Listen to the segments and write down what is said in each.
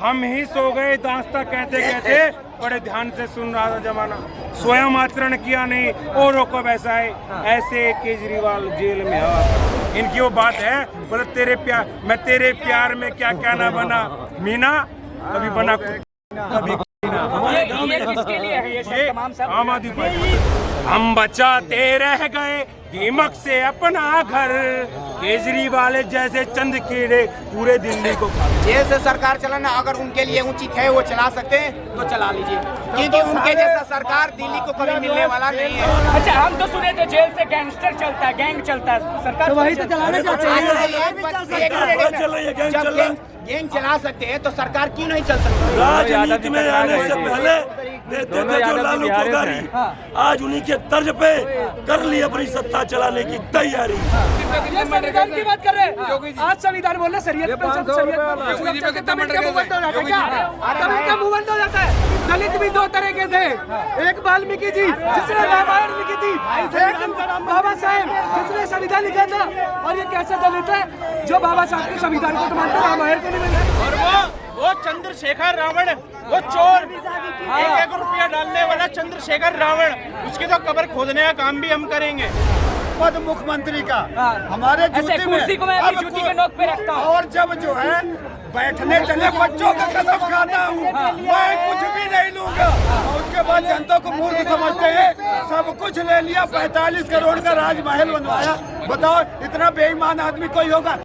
हम ही सो गए दांत तक कहते कहते, बड़े ध्यान से सुन रहा था जमाना। स्वयं आचरण किया नहीं औरों को वैसा है, ऐसे केजरीवाल जेल में है। इनकी वो बात है, बोले तेरे प्यार, मैं तेरे प्यार में क्या क्या ना बना मीना, कभी बना कभी ये किसके लिए है ये तमाम सब? आम आदमी पार्टी। हम बचाते रह गए दीमक से अपना घर, केजरीवाल जैसे चंद कीड़े पूरे दिल्ली को खा। जेल से सरकार चलाना अगर उनके लिए उचित है, वो चला सकते हैं तो चला लीजिए, क्योंकि उनके जैसा सरकार दिल्ली को कभी मिलने वाला नहीं है। अच्छा, हम तो सुने थे जेल से गैंगस्टर चलता है, गैंग चलता है, सरकार तो वही तो चलाना चाहते हैं। जब गैंग चला सकते हैं तो सरकार क्यों नहीं चल सकती? राजनीति में आने से पहले देते थे जो लालू को गारी, आज उन्हीं के तर्ज पे कर ली अपनी सत्ता चलाने की तैयारी। ये संविधान की बात कर रहे हैं, आज संविधान बोल रहे शरीयत पे मूवमेंट हो जाता है। दलित भी दो तरह के थे, एक वाल्मीकि जी जिसने रामायण लिखी थी, एक बाबा साहेब जिसने संविधान लिखा था। और ये कैसे दलित है जो बाबा साहब के संविधान को तो मानते हैं, रामायण को नहीं मानते। और वो चंद्रशेखर रावण, वो चोर, 1-1 रुपया डालने वाला चंद्रशेखर रावण, उसकी तो कब्र खोदने का काम भी हम करेंगे। पद मुख्यमंत्री का हमारे जूते में, कुर्सी को मैं अपनी जूती के नोक पे रखता हूँ। और जब जो है बैठने चले बच्चों का कसम खाता हूँ, मैं कुछ भी नहीं लूंगा। और उसके बाद जनता को मूर्ख समझते हैं, सब कुछ ले लिया, 45 करोड़ का राजमहल बनवाया। बताओ इतना बेईमान आदमी कोई होगा?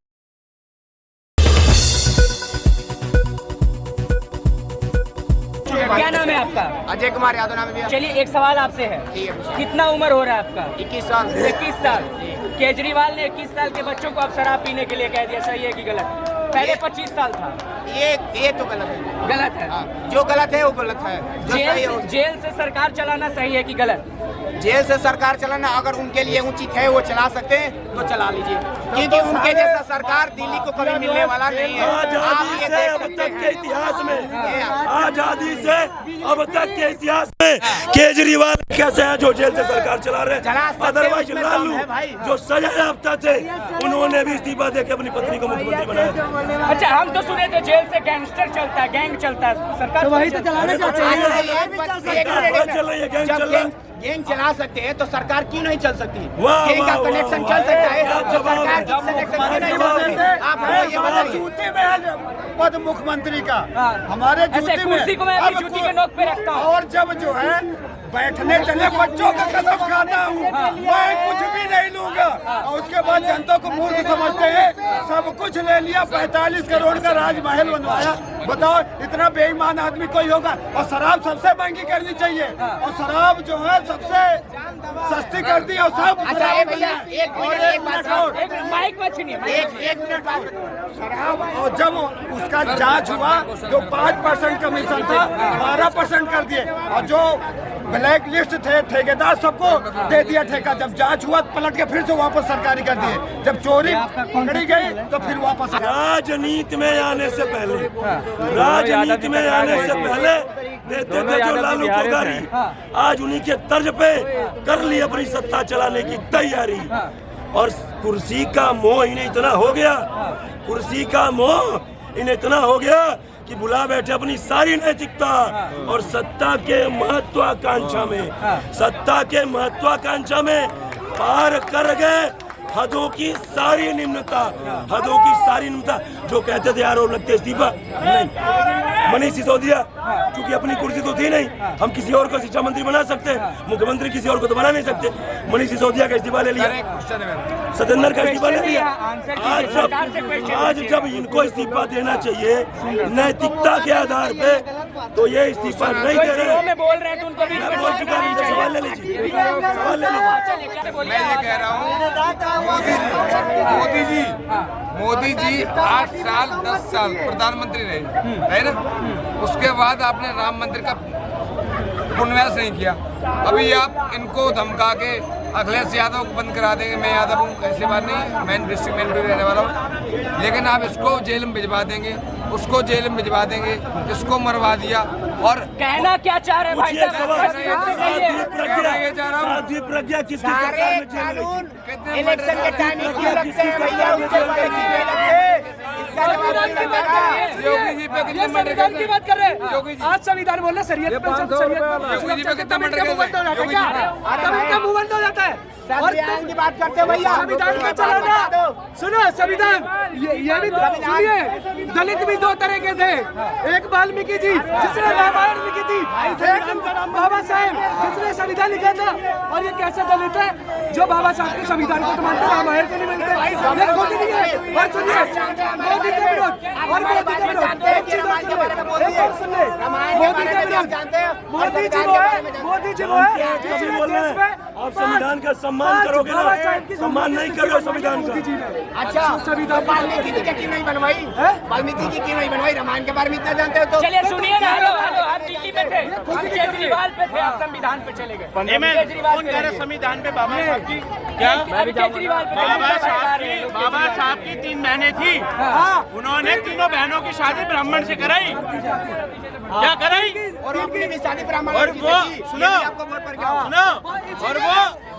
क्या नाम है आपका? अजय कुमार यादव नाम है। चलिए, एक सवाल आपसे है, कितना उम्र हो रहा है आपका? 21 साल। 21 साल। केजरीवाल ने 21 साल के बच्चों को अब शराब पीने के लिए कह दिया, सही है कि गलत? पहले 25 साल था। ये तो गलत है। गलत है। जो गलत है वो गलत है, जो सही है वो। जेल से सरकार चलाना सही है कि गलत? जेल से सरकार चलाना अगर उनके लिए उचित है, वो चला सकते हैं तो चला लीजिए, क्योंकि उनके जैसा सरकार दिल्ली को कभी मिलने वाला नहीं है। आजादी से अब तक के इतिहास में, आजादी से अब तक के इतिहास में केजरीवाल कैसे है जो जेल से सरकार चला रहे हैं। अदरवाइज लालू जो सजा याफ्ता थे, उन्होंने भी इस्तीफा देकर अपनी पत्नी को मुख्यमंत्री बनाया था। अच्छा, हम तो सुने थे जेल से गैंगस्टर चलता है, गैंग चलता है, सरकार तो वही तो चलाना चाहते हैं। जब गैंग चला सकते हैं तो सरकार क्यों नहीं चल सकती? वाह, गैंग का वाह, कनेक्शन वाह, चल सकता है वाह, तो सरकार क्यों नहीं चल सकती? आप ये बताइए। जूते में पद मुख्यमंत्री का हमारे जूते में, कुर्सी को मैं अपनी जूती के नोक पे रखता हूँ। और जब जो है बैठने चले बच्चों का कसम खाता हूँ, मैं कुछ भी नहीं लूंगा। और उसके बाद जनता को मूर्ख समझते हैं, सब कुछ ले लिया, 45 करोड़ का राजमहल बनवाया। बताओ इतना बेईमान आदमी कोई होगा? और शराब सबसे महंगी करनी चाहिए, और शराब जो है सबसे सस्ती कर दी, और सब अच्छा भैया, एक मिनट और, माइक में छीनिए। एक मिनट और। शराब, और जब उसका जांच हुआ जो 5% कमीशन था 12% कर दिए, और जो ब्लैक लिस्ट थे ठेकेदार सबको दे दिया ठेका। जब जांच हुआ पलट के फिर से वापस सरकारी कर दिए। जब चोरी पकड़ी गई तो फिर वापस। राजनीति में आने से पहले, राजनीति में आने से पहले देते थे जो लालू को गारी, आज उन्हीं के तर्ज पे कर ली अपनी सत्ता चलाने की तैयारी। और कुर्सी का मोह इन्हें इतना हो गया, कुर्सी का मोह इन्हें इतना हो गया कि बुला बैठे अपनी सारी नैतिकता, और सत्ता के महत्वाकांक्षा में, सत्ता के महत्वाकांक्षा में पार कर गए हदों की सारी निम्नता, हदों की सारी निम्नता। जो कहते थे आरोप लगते इस्तीफा नहीं, मनीष सिसोदिया क्योंकि अपनी कुर्सी तो थी नहीं, हम किसी और को शिक्षा मंत्री बना सकते हैं, मुख्यमंत्री किसी और को तो बना नहीं सकते। मनीष सिसोदिया का इस्तीफा ले लिया, सतेंद्र का इस्तीफा ले लिया। आज जब इनको इस्तीफा देना चाहिए नैतिकता के आधार पे, तो ये इस्तीफा नहीं दे रहे। मैं बोल रहे हैं तो उनको भी बोल चुका हूं, सवाल ले लीजिए, सवाल ले लीजिए। मैं ये कह रहा हूँ, मोदी जी 8 साल 10 साल प्रधानमंत्री रहे, है ना? उसके बाद आपने राम मंदिर का पुनर्वास नहीं किया। अभी आप इनको धमका के अखिलेश यादव को बंद करा देंगे। मैं यादव हूँ, ऐसी बात नहीं, मैं डिस्ट्रिक्ट में भी रहने वाला हूँ। लेकिन आप इसको जेल में भिजवा देंगे, उसको जेल में भिजवा देंगे, इसको मरवा दिया। और कहना क्या चाह रहे हैं भाई साहब? प्रज्ञा किस कानून इलेक्शन के टाइम क्यों लगते हैं भैया? उसके बारे में संविधान की बात कर रहे हैं। योगी जी पे कितने ये मर्डर संविधान की बात कर रहे योगी हैं। जी। आज संविधान बोलना शरीयत पे योगी जी पे कितना मर्डर केस है? तब इनका मूव बंद हो जाता है। और संविधान की बात करते हो भैया। संविधान का चलाना, सुनो संविधान, ये भी सुनिए, दलित भी दो तरह के थे। एक वाल्मीकि जी जिसने रामायण लिखी थी, एक बाबा साहेब जिसने संविधान लिखा था। और ये कैसे दलित है जो बाबा साहब के संविधान को तो मानते हैं, रामायण को नहीं मानते? ये खुद नहीं है। और सुनिए, मोदी के विरोध और मोदी के विरोध एक चीज और सुन ले, मोदी के विरोध, मोदी जी वो है कभी बोल रहे हैं आप संविधान का सम्मान करोगे ना, सम्मान नहीं कर रहे संविधान का। अच्छा, संविधान वाल्मीकि जी की क्यों नहीं बनवाई? वाल्मीकि जी क्यों नहीं बनवाई? रामायण के बारे में इतना जानते हो तो चलिए सुनिए ना, हेलो हेलो, आप दिल्ली में थे, हम केजरीवाल पे थे, आप संविधान पे चले गए। केजरीवाल पे रहिए। संविधान पे बाबा साहब की क्या अभी केजरीवाल पे बाबा साहब की 3 बहनें थी, उन्होंने तीनों बहनों की शादी ब्राह्मण से कराई। क्या कराई? और अपनी भी शादी ब्राह्मण और लड़की वो से की। सुनो, ये भी आपको वोट पर क्या हुआ? सुनो, और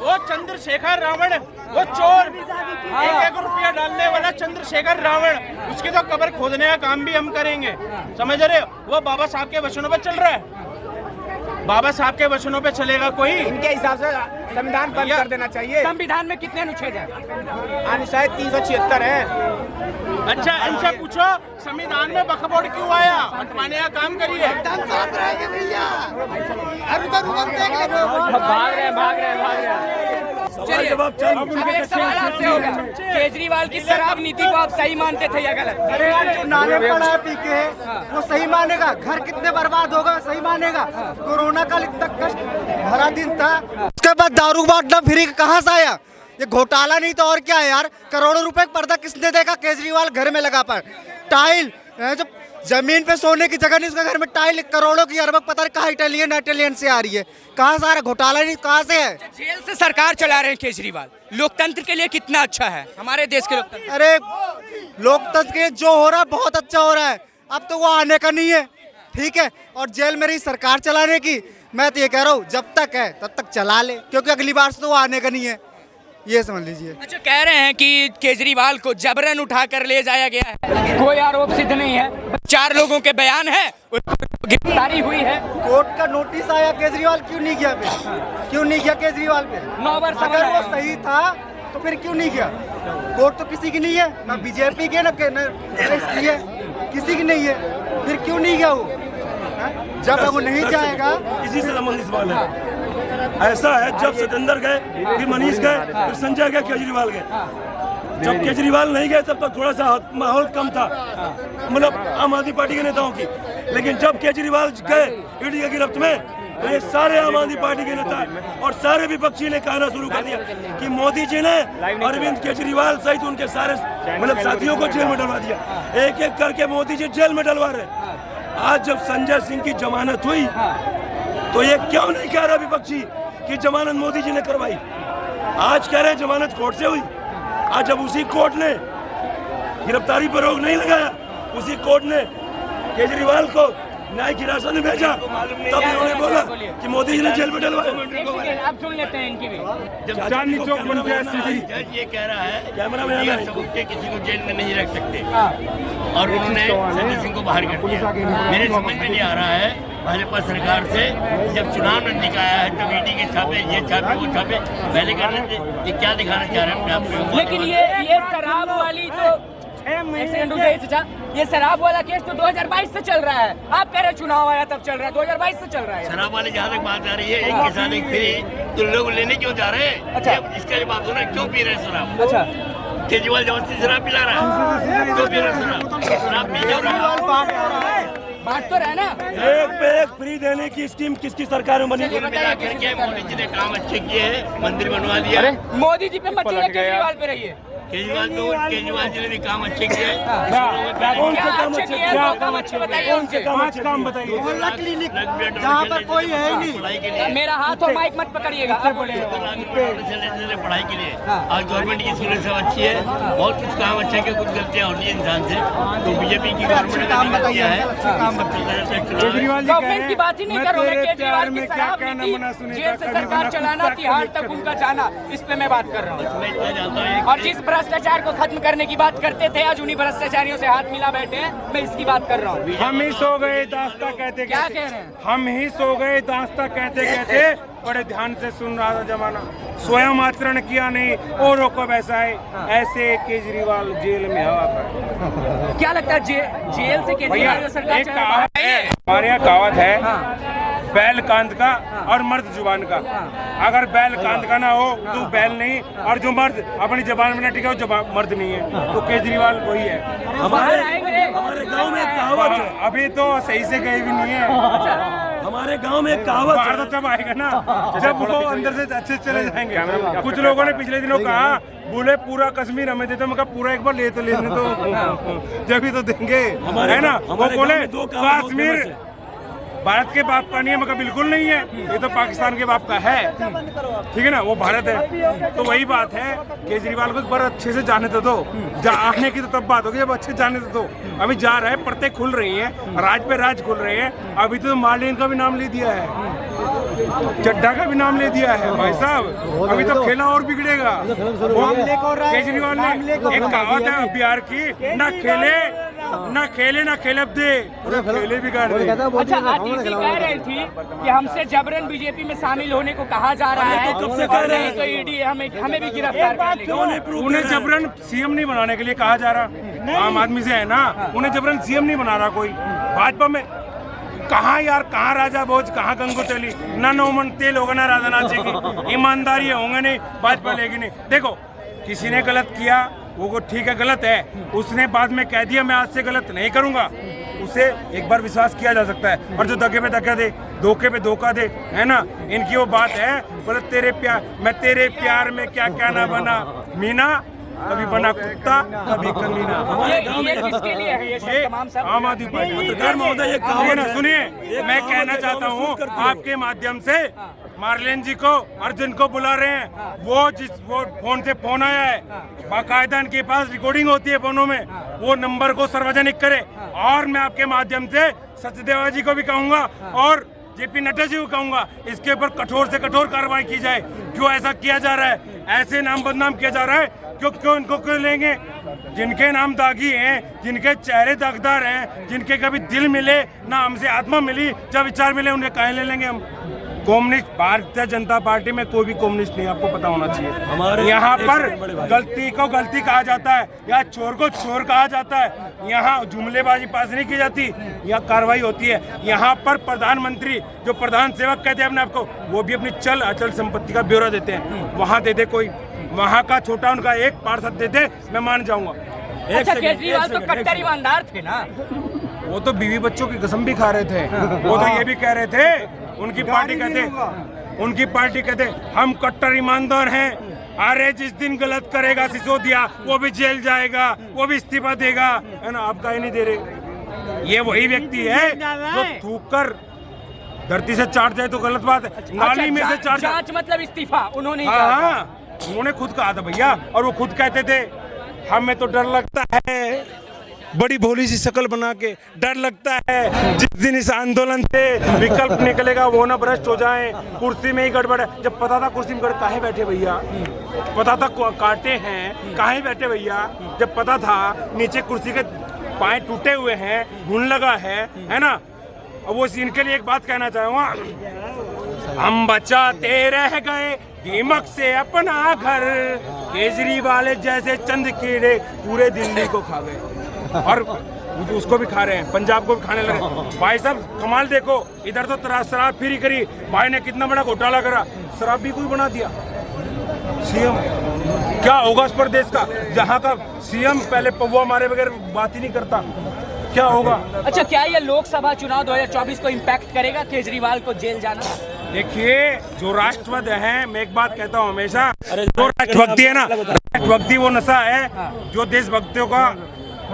वो चंद्रशेखर रावण, वो चोर, 1-1 रुपया डालने वाला चंद्रशेखर रावण, उसकी तो कब्र खोदने का काम भी हम करेंगे, समझ रहे हो? वो बाबा साहब के वचनों पे चल रहा है। बाबा साहब के वचनों पे चलेगा कोई? इनके हिसाब से संविधान बंद कर देना चाहिए। संविधान में कितने अनुच्छेद हैं? अनुच्छेद 376 है। अच्छा, इनसे पूछो संविधान में वक्फ बोर्ड क्यों आया? हटवाने का काम करिए। भाग रहे हैं। सवाल जवाब चाहिए। अब एक सवाल आपसे होगा, केजरीवाल की शराब नीति को आप सही मानते थे या गलत? अरे यार, जो नाले पड़ा पी के वो सही मानेगा? घर कितने बर्बाद होगा सही मानेगा? कोरोना का इतना कष्ट भरा दिन था, उसके बाद दारू बांटना फ्री कहाँ से आया? ये घोटाला नहीं तो और क्या है यार? करोड़ों रुपए का पर्दा किसने देखा केजरीवाल घर में लगा पर? टाइल जब जमीन पे सोने की जगह नहीं, उसके घर में टाइल करोड़ों की, अरबों पता नहीं कहाँ इटालियन से आ रही है। कहाँ से आ रहा है? घोटाला नहीं कहाँ से है? जेल से सरकार चला रहे हैं केजरीवाल, लोकतंत्र के लिए कितना अच्छा है हमारे देश के लोकतंत्र? अरे लोकतंत्र के जो हो रहा है बहुत अच्छा हो रहा है। अब तो वो आने का नहीं है, ठीक है? और जेल में रही सरकार चलाने की, मैं तो ये कह रहा हूँ जब तक है तब तक चला ले, क्योंकि अगली बार से तो वो आने का नहीं है, ये समझ लीजिए। अच्छा, कह रहे हैं कि केजरीवाल को जबरन उठाकर ले जाया गया है, कोई आरोप सिद्ध नहीं है, 4 लोगों के बयान है, गिरफ्तारी हुई है। कोर्ट का नोटिस आया, केजरीवाल क्यों नहीं गया? क्यों नहीं गया केजरीवाल पे? 9 वर्ष अगर वो सही था तो फिर क्यों नहीं गया? कोर्ट तो किसी की नहीं है, ना बीजेपी के ना इसकी है, किसी की नहीं है, फिर क्यों नहीं गया वो? जब वो नहीं जाएगा। इसी से संबंधित सवाल है। ऐसा है, जब सतेंद्र गए, फिर मनीष गए, फिर संजय गए, केजरीवाल गए। जब केजरीवाल नहीं गए तब तक थोड़ा सा माहौल कम था, मतलब आम आदमी पार्टी के नेताओं की। लेकिन जब केजरीवाल गए ईडी की गिरफ्त में, तो ये सारे आम आदमी पार्टी के नेता और सारे विपक्षी ने कहना शुरू कर दिया कि मोदी जी ने अरविंद केजरीवाल सहित उनके सारे मतलब साथियों को जेल में डलवा दिया। एक एक करके मोदी जी जेल में डलवा रहे। आज जब संजय सिंह की जमानत हुई तो ये क्यों नहीं कह रहा विपक्षी कि जमानत मोदी जी ने करवाई? आज कह रहे जमानत कोर्ट से हुई। आज जब उसी कोर्ट ने गिरफ्तारी पर रोक नहीं लगाया, उसी कोर्ट ने केजरीवाल को न्यायिक हिरासत में भेजा, तब उन्होंने बोला कि मोदी जी ने जेल में डलवाया। आप सुन लेते हैं इनकी भी। जब चांदनी चौक बन गया जज ये कह रहा है कैमरा में कि सबूत के किसी को जेल में नहीं रख सकते और उन्होंने संजय सिंह को बाहर कर दिया। मेरे समझ में नहीं आ रहा है भाजपा सरकार से, जब चुनाव नजदीक आया है तो ईडी के छापे, ये छापे, वो छापे पहले कर लेते, ये क्या दिखाना चाह रहे हैं अपने आप? लेकिन ये शराब वाली तो ये शराब वाला केस तो 2022 से चल रहा है। आप कह रहे चुनाव आया तब चल रहा है, 2022 से चल रहा है। शराब वाले जहाँ तक बात आ रही है, एक के साथ एक फ्री, तो लोग लेने क्यों जा रहे हैं? अच्छा। इसका जवाब दो ना, क्यों पी रहे हैं शराब? अच्छा, केजरीवाल जबरदस्ती शराब पिला रहा है, क्यों पी रहे हैं शराब पी क्यों रहा है? बात तो रहा ना। एक पे एक फ्री देने की स्कीम किसकी सरकार में बनी? कुल मिला करके मोदी जी ने काम अच्छे किए हैं, मंदिर बनवा दिया। मोदी जी पे मची है, केजरीवाल पे रही है। केजरीवाल जी ने भी काम अच्छे किए हैं। कौन से काम अच्छे किए? काम अच्छे बताइए उनसे। 5 काम बताइए। क्लिनिक जहाँ पर कोई है ही नहीं। पढ़ाई के लिए मेरा हाथ और माइक मत पकड़िएगा, आप बोलिए। पढ़ाई के लिए आज गवर्नमेंट की स्कूलें सब अच्छी है, बहुत कुछ काम अच्छा किया, कुछ गलतियाँ होती है इंसान से, तो बीजेपी की गवर्नमेंट ने किया है। गवर्नमेंट की बात ही नहीं करो, मैं केजरीवाल की शराब नीति, जेल से सरकार चलाना, तिहाड़ तक उनका जाना, इस पे मैं बात कर रहा हूँ। मैं इतना जानता हूँ और जिस भ्रष्टाचार को खत्म करने की बात करते थे, आज उन्हीं भ्रष्टाचारियों से हाथ मिला बैठे हैं। मैं इसकी बात कर रहा हूँ। हम ही सो गए दास्ता कहते क्या कहते कह रहे हैं? हम ही सो गए दास्ता कहते कहते बड़े ध्यान से सुन रहा था जमाना, स्वयं आचरण किया नहीं औरों को वैसा है, ऐसे केजरीवाल जेल में हवा कर। क्या लगता है जेल से भैया केजरीवाल सरकार एक चला कहावत रहा है, हमारे यहाँ कहावत है, बैल कांद का और मर्द जुबान का। अगर बैल कांद का ना हो तो बैल नहीं, और जो मर्द अपनी जबान में न टिके वो मर्द नहीं है। तो केजरीवाल वही है। हमारे गांव में एक कहावत है, अभी तो सही से गए भी नहीं है। हमारे गांव में एक कहावत बाहर है, तो तब आएगा ना जब वो अंदर से अच्छे चले जाएंगे। कुछ लोगों ने पिछले दिनों कहा, बोले पूरा कश्मीर हमें देते, मैं कहा पूरा एक बार ले तो लेने तो जब भी तो देंगे, है ना। वो बोले कश्मीर भारत के बाप का नहीं है, मगर बिल्कुल नहीं है, ये तो पाकिस्तान के बाप का है, ठीक है ना, वो भारत है। तो वही बात है, केजरीवाल को एक बार अच्छे से जाने तो दो, आने की तो तब बात होगी जब अच्छे जाने तो दो। अभी जा रहे हैं, परतें खुल रही हैं, राज पे राज खुल रहे हैं। अभी तो मार्लिन का भी नाम ले दिया है, चड्ढा का भी नाम ले दिया है भाई साहब। अभी तो खेला और बिगड़ेगा। केजरीवाल ने एक कहावत है बिहार की, ना खेले ना खेले अब दे, पूरे खेले बिगाड़ दे। अच्छा, आतिशी कह रही थी कि हमसे जबरन बीजेपी में शामिल होने को कहा जा रहा है, कब से कह रहे हैं? तो ईडी हमें भी गिरफ्तार कर लेगी। उन्हें जबरन सीएम नहीं बनाने के लिए कहा जा रहा, आम आदमी से है ना, उन्हें जबरन सीएम नहीं बना रहा कोई। भाजपा में कहाँ यार, कहाँ राजा भोज, कहाँ गंगू तेली, ना नौमन तेल होगा ना राधानाथ जी की ईमानदारी होंगे नहीं, भाजपा लेगी नहीं। देखो किसी ने गलत किया, वो ठीक है गलत है, उसने बाद में कह दिया मैं आज से गलत नहीं करूंगा, उसे एक बार विश्वास किया जा सकता है। और जो दगे पे धक्का दे, धोखे पे धोखा दे, है ना, इनकी वो बात है, बोले मैं तेरे प्यार में क्या क्या ना बना मीना, कभी बना कुत्ता कभी कमीना। ये किसके लिए है? ये तमाम सब आम आदमी पार्टी। पत्रकार महोदय, ये कहावत है। सुनिए, मैं कहना चाहता हूँ आपके माध्यम से, मार्लेन जी को, अर्जुन को बुला रहे हैं, वो फोन से फोन आया है, बाकायदा इनके पास रिकॉर्डिंग होती है फोनों में, वो नंबर को सार्वजनिक करे। और मैं आपके माध्यम से सचदेवा जी को भी कहूंगा और जेपी नड्डा जी को कहूंगा, इसके ऊपर कठोर से कठोर कार्रवाई की जाए। क्यों ऐसा किया जा रहा है, ऐसे नाम बदनाम किया जा रहा है, क्यों इनको क्यों लेंगे? जिनके नाम दागी हैं, जिनके चेहरे दागदार हैं, जिनके कभी दिल मिले ना हमसे आत्मा मिली, जब विचार मिले, उन्हें काहे ले लेंगे हम? कम्युनिस्ट, भारतीय जनता पार्टी में कोई भी कम्युनिस्ट नहीं, आपको पता होना चाहिए। यहाँ पर गलती को गलती कहा जाता है, या चोर को चोर कहा जाता है। यहाँ जुमलेबाजी पास नहीं की जाती, यहाँ कार्रवाई होती है। यहाँ पर प्रधानमंत्री, जो प्रधान सेवक कहते हैं अपने आपको, वो भी अपनी चल अचल संपत्ति का ब्यौरा देते हैं। वहाँ दे दे कोई, वहाँ का छोटा उनका एक पार्षद दे दे, मैं मान जाऊंगा। अच्छा, केजरीवाल तो कट्टर ईमानदार थे ना, वो तो बीवी बच्चों की कसम भी खा रहे थे। वो तो ये भी कह रहे थे, उनकी पार्टी कहते हम कट्टर ईमानदार हैं। अरे जिस दिन गलत करेगा सिसोदिया, वो भी जेल जाएगा, वो भी इस्तीफा देगा, है ना। आप कहीं नहीं दे रहे। ये वही व्यक्ति है जो थूक कर धरती से चाट जाए तो गलत बात है, नाली में से चाट जाए। जांच मतलब इस्तीफा उन्होंने हाँ, उन्होंने खुद कहा था भैया, और वो खुद कहते थे हमें तो डर लगता है, बड़ी भोली सी शक्ल बना के डर लगता है जिस दिन इस आंदोलन से विकल्प निकलेगा वो ना भ्रष्ट हो जाए, कुर्सी में ही गड़बड़ है। जब पता था कुर्सी में काहे बैठे भैया, पता था काटे हैं काहे बैठे भैया, जब पता था नीचे कुर्सी के पाए टूटे हुए हैं, घुन लगा है ना। अब वो इनके लिए एक बात कहना चाहूँगा, हम बचाते रह गए दीमक से अपना घर, केजरीवाल जैसे चंद कीड़े पूरे दिल्ली को खा गए, और उसको भी खा रहे हैं, पंजाब को भी खाने लगे। भाई साहब कमाल देखो, इधर तो शराब फ्री करी, भाई ने कितना बड़ा घोटाला करा, शराब भी कोई बना दिया सीएम। क्या होगा उस प्रदेश का, जहाँ का सीएम पहले पौवा मारे बगैर बात ही नहीं करता, क्या होगा? अच्छा, क्या ये लोकसभा चुनाव 2024 को इम्पैक्ट करेगा केजरीवाल को जेल जाना? देखिए, जो राष्ट्रवाद है, मैं एक बात कहता हूँ हमेशा, जो राष्ट्रभक्ति है ना, राष्ट्रभक्ति वो नशा है जो देशभक्तियों का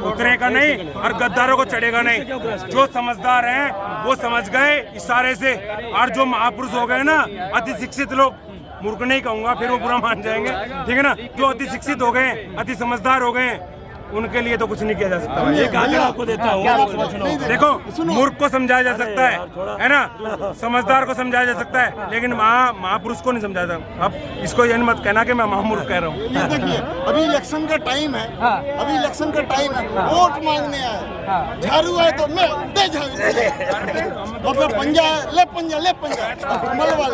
उतरेगा नहीं और गद्दारों को चढ़ेगा नहीं। जो समझदार हैं वो समझ गए इशारे से, और जो महापुरुष हो गए ना, अति शिक्षित लोग, मूर्ख नहीं कहूंगा फिर वो बुरा मान जाएंगे, ठीक है ना, जो अति शिक्षित हो गए, अति समझदार हो गए, उनके लिए तो कुछ नहीं किया जा सकता भाई। एक आंकड़ा आपको देता हूँ, देखो मूर्ख को समझाया जा सकता है ना, समझदार को समझाया जा सकता है, लेकिन महापुरुष को नहीं समझाया जाता। अब इसको ये मत कहना कि मैं महामूर्ख कह रहा हूँ। ये देखिए अभी इलेक्शन का टाइम है, अभी इलेक्शन का टाइम है, वोट मांगने आए, झाड़ू है तो मैं दे झाड़ू, मतलब पंजा ले पंजा ले पंजा, मलबा